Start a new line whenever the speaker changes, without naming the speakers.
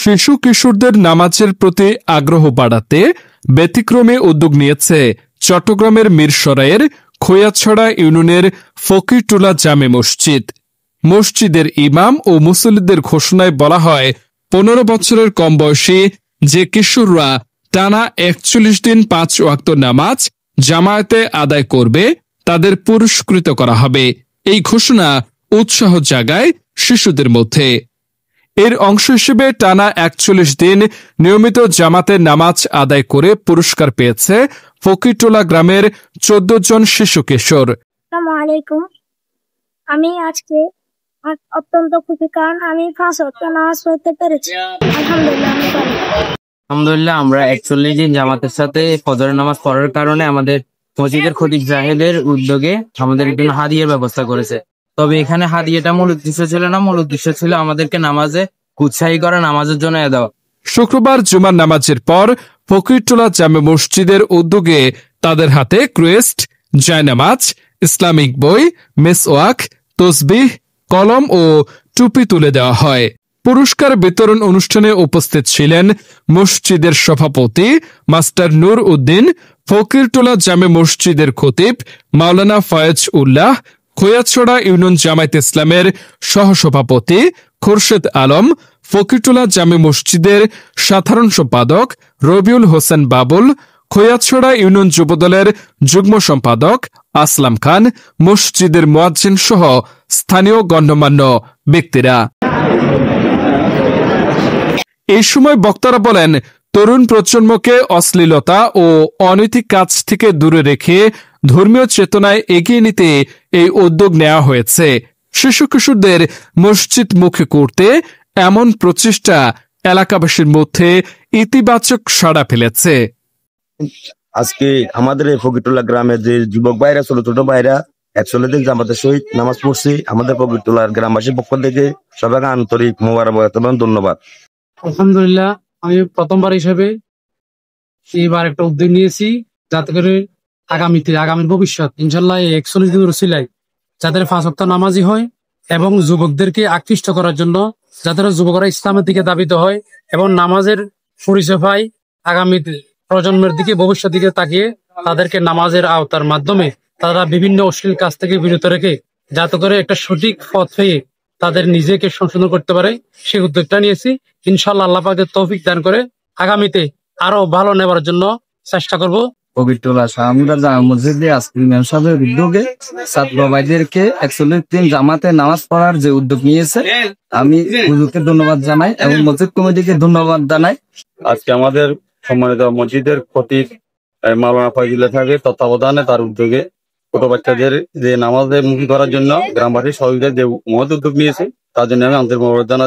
শিশু কিশোরদের নামাজের প্রতি আগ্রহ বাড়াতে ব্যতিক্রমী উদ্যোগ নিয়েছে চট্টগ্রামের মিরসরাইয়ের খৈয়াছড়া ইউনিয়নের ফকিরটোলা জামে মসজিদ। মসজিদের ইমাম ও মুসল্লিদের ঘোষণায় বলা হয়, 15 বছরের কম বয়সী যে কিশোররা টানা 41 দিন 5 ওয়াক্ত নামাজ জামায়াতে আদায় করবে তাদের পুরস্কৃত করা হবে। এই ঘোষণা উৎসাহ জাগায় শিশুদের মধ্যে। এর অংশ হিসেবে টানা 41 দিন নিয়মিত জামাতের নামাজ আদায় করে পুরস্কার পেয়েছে ফকিরটোলা গ্রামের 14 জন শিশু কিশোর।
আসসালামু আলাইকুম। আমি আজকে অত্যন্ত খুশি, কারণ আমি 5 ওয়াক্ত নামাজ পড়তে পেরেছি।
আলহামদুলিল্লাহ, আমরা 41 দিন জামাতের সাথে ফজরের নামাজ পড়ার কারণে আমাদের মসজিদের খতিব জাহেদের উদ্যোগে আমাদের জন্য হাদিয়ার ব্যবস্থা করেছে। তবে এখানে হাদিয়াটা মূল উদ্দেশ্য ছিল না, মূল উদ্দেশ্য ছিল আমাদেরকে নামাজে উৎসাহী করা, নামাজের জন্য দেওয়া।
শুক্রবার জুমার নামাজের পর ফকিরটোলা জামে মসজিদের উদ্যোগে তাদের হাতে ক্রেস্ট, জায়নামাজ, ইসলামিক বই, মেসওয়াক, তসবিহ, কলম ও টুপি তুলে দেওয়া হয়। পুরস্কার বিতরণ অনুষ্ঠানে উপস্থিত ছিলেন মসজিদের সভাপতি মাস্টার নূর উদ্দিন, ফকিরটোলা জামে মসজিদের খতিব মাওলানা ফয়েজ উল্লাহ, খৈয়াছড়া ইউনিয়ন জামায়াত ইসলামের সহসভাপতি খোরশেদ আলম, ফকিরটোলা জামে মসজিদের সাধারণ সম্পাদক রবিউল হোসেন বাবুল, খৈয়াছড়া ইউনিয়ন যুবদলের যুগ্ম সম্পাদক আসলাম খান, মসজিদের মুয়াজ্জিন সহ স্থানীয় গণ্যমান্য ব্যক্তিরা। এই সময় বক্তারা বলেন, তরুণ প্রজন্মকে অশ্লীলতা ও অনৈতিক কাজ থেকে দূরে রেখে ধর্মীয় চেতনায় এগিয়ে নিতে এই উদ্যোগ নেওয়া হয়েছে। শিশু কিশোরদের মসজিদমুখী করতে এমন প্রচেষ্টা এলাকাবাসীর মধ্যে ইতিবাচক সাড়া ফেলেছে।
আজকে আমাদের এই ফকিরটোলা গ্রামের যে যুবক ভাইরা, ছোট ছোট ভাইরা 41 দিন জামাতের সহিত নামাজ পড়ছি, আমাদের ফকিরটোলার গ্রামবাসীর পক্ষ থেকে সবাইকে আন্তরিক মোবারকবাদ এবং ধন্যবাদ।
আলহামদুলিল্লাহ, আমি প্রথমবার হিসেবে এইবার একটা উদ্যোগ নিয়েছি, যাতে করে আগামীর ভবিষ্যৎ ইনশাল্লাহ 41 দিনের উসিলায় যাদের 5 ওয়াক্ত নামাজি হয় এবং যুবকদেরকে আকৃষ্ট করার জন্য যাদের যুবকরা ইসলামের দিকে ধাবিত হয় এবং নামাজের পরিচয় পায়, আগামী প্রজন্মের দিকে, ভবিষ্যৎ দিকে তাকিয়ে তাদেরকে নামাজের আওতার মাধ্যমে তারা বিভিন্ন অশ্লীল কাজ থেকে বিরত রেখে যাতে করে একটা সঠিক পথ পেয়ে তাদের নিজেকে সংশোধন করতে পারে, সেই উদ্যোগটা নিয়েছি। ইনশাল্লাহ আল্লাহ পাকের তৌফিক দান করে আগামীতে আরো ভালো নেবার জন্য চেষ্টা করব।
ফকিরটোলা শাহমুদা জামে মসজিদে আজকে ইমাম সাহেবের উদ্যোগে ছাত্র ভাইদেরকে 41 দিন জামাতে নামাজ পড়ার যে উদ্যোগ নিয়েছে, আমি হুজুরকে ধন্যবাদ জানাই এবং মসজিদ কমিটিকে ধন্যবাদ জানাই।
আজকে আমাদের সম্মানিত মসজিদের খতিব মাওলানা ফয়জুল্লাহ সাহেবের তত্ত্বাবধানে, তার উদ্যোগে ছোট বাচ্চাদের যে নামাজে মুখী করার জন্য গ্রামবাসীর সহযোগিতা যে মহৎ উদ্যোগ নিয়েছে, তার জন্য আমি আন্তরিক মোবারকবাদ জানাচ্ছি।